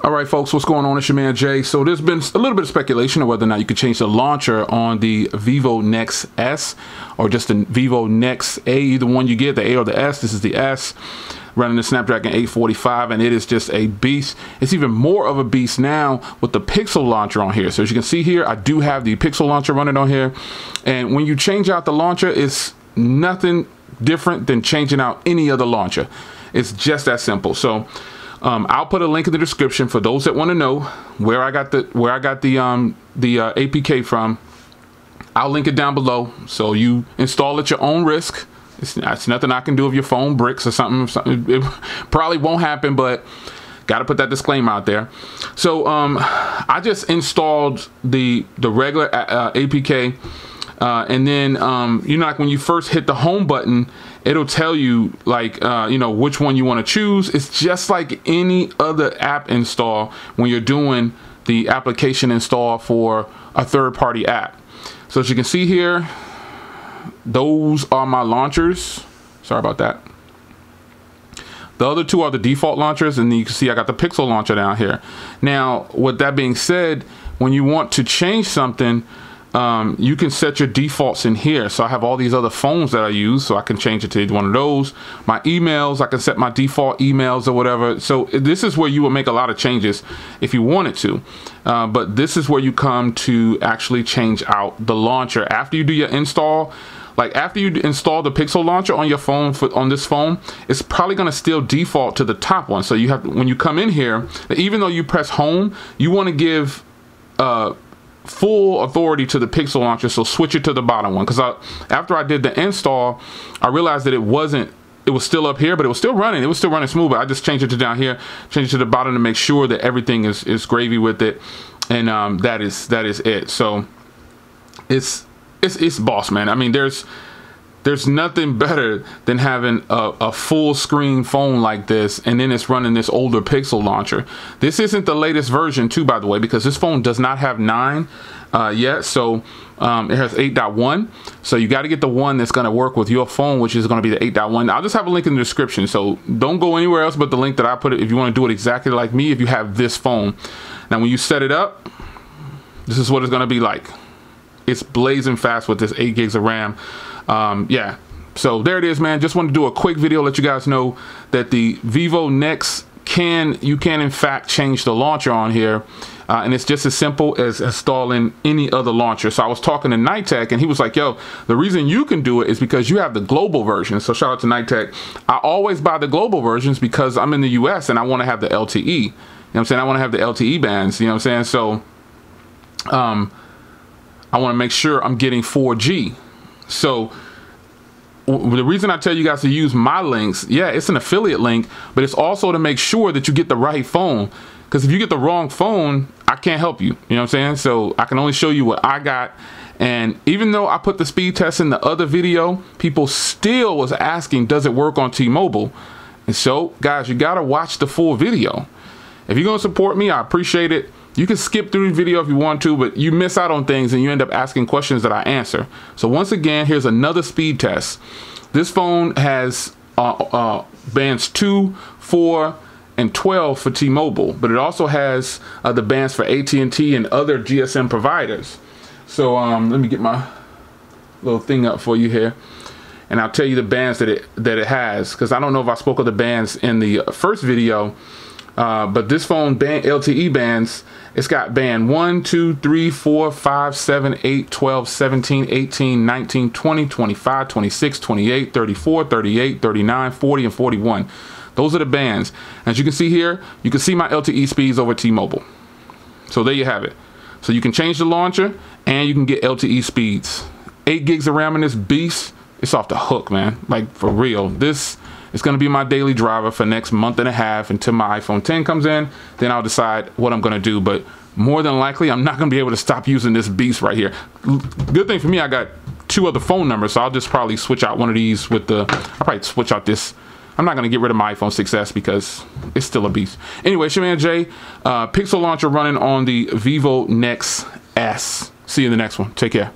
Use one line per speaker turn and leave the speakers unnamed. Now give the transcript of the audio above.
All right, folks, what's going on? It's your man Jay. So there's been a little bit of speculation of whether or not you could change the launcher on the Vivo Nex S or just the Vivo Nex A, either one you get, the A or the S. This is the S, running the Snapdragon 845, and it is just a beast. It's even more of a beast now with the Pixel launcher on here. So as you can see here, I do have the Pixel launcher running on here, and when you change out the launcher, it's nothing different than changing out any other launcher. It's just that simple. So I'll put a link in the description for those that want to know where I got the APK from. I'll link it down below, so you install at your own risk. It's nothing I can do if your phone bricks or something. It probably won't happen, but got to put that disclaimer out there. So I just installed the regular APK, and then you know, like when you first hit the home button, it'll tell you like you know, which one you want to choose. It's just like any other app install when you're doing the application install for a third-party app. So as you can see here, those are my launchers. Sorry about that. The other two are the default launchers, and then you can see I got the Pixel launcher down here. Now, with that being said, when you want to change something, you can set your defaults in here. So I have all these other phones that I use, so I can change it to one of those. My emails, I can set my default emails or whatever. So this is where you will make a lot of changes if you wanted to. But this is where you come to actually change out the launcher. After you do your install, like after you install the Pixel launcher on your phone, on this phone, it's probably going to still default to the top one. So you have, when you come in here, even though you press home, you want to give full authority to the Pixel launcher, so switch it to the bottom one. Because after I did the install, I realized that it was still up here, but it was still running. It was still running smooth, but I just changed it to down here, changed it to the bottom to make sure that everything is gravy with it, and that is it. So it's boss, man. I mean, there's nothing better than having a full screen phone like this, and then it's running this older Pixel launcher. This isn't the latest version too, by the way, because this phone does not have 9 yet. So it has 8.1. So you got to get the one that's going to work with your phone, which is going to be the 8.1. I'll just have a link in the description, so don't go anywhere else but the link that I put it if you want to do it exactly like me, if you have this phone. Now when you set it up, this is what it's going to be like. It's blazing fast with this 8 gigs of RAM. Yeah, so there it is, man. Just wanted to do a quick video, let you guys know that the Vivo Nex you can in fact change the launcher on here, and it's just as simple as installing any other launcher. So I was talking to Nighttech, and he was like, yo, the reason you can do it is because you have the global version. So shout out to Nighttech. I always buy the global versions because I'm in the US and I want to have the LTE. You know what I'm saying? I want to have the LTE bands, you know what I'm saying? So I want to make sure I'm getting 4G. So the reason I tell you guys to use my links, yeah, it's an affiliate link, but it's also to make sure that you get the right phone. Because if you get the wrong phone, I can't help you. You know what I'm saying? So I can only show you what I got. And even though I put the speed test in the other video, people still was asking, does it work on T-Mobile? And so, guys, you got to watch the full video. If you're going to support me, I appreciate it. You can skip through the video if you want to, but you miss out on things and you end up asking questions that I answer. So once again, here's another speed test. This phone has bands 2, 4, and 12 for T-Mobile, but it also has the bands for AT&T and other GSM providers. So let me get my little thing up for you here, and I'll tell you the bands that it has, because I don't know if I spoke of the bands in the first video. But this phone, LTE bands, it's got band 1, 2, 3, 4, 5, 7, 8, 12, 17, 18, 19, 20, 25, 26, 28, 34, 38, 39, 40, and 41. Those are the bands. As you can see here, you can see my LTE speeds over T-Mobile. So there you have it. So you can change the launcher and you can get LTE speeds. 8 gigs of RAM in this beast. It's off the hook, man. Like, for real. This is going to be my daily driver for the next month and a half until my iPhone 10 comes in. Then I'll decide what I'm going to do. But more than likely, I'm not going to be able to stop using this beast right here. Good thing for me, I got 2 other phone numbers, so I'll just probably switch out one of these with the... I'll probably switch out this. I'm not going to get rid of my iPhone 6S because it's still a beast. Anyway, it's your man Jay. Pixel launcher running on the Vivo Nex S. See you in the next one. Take care.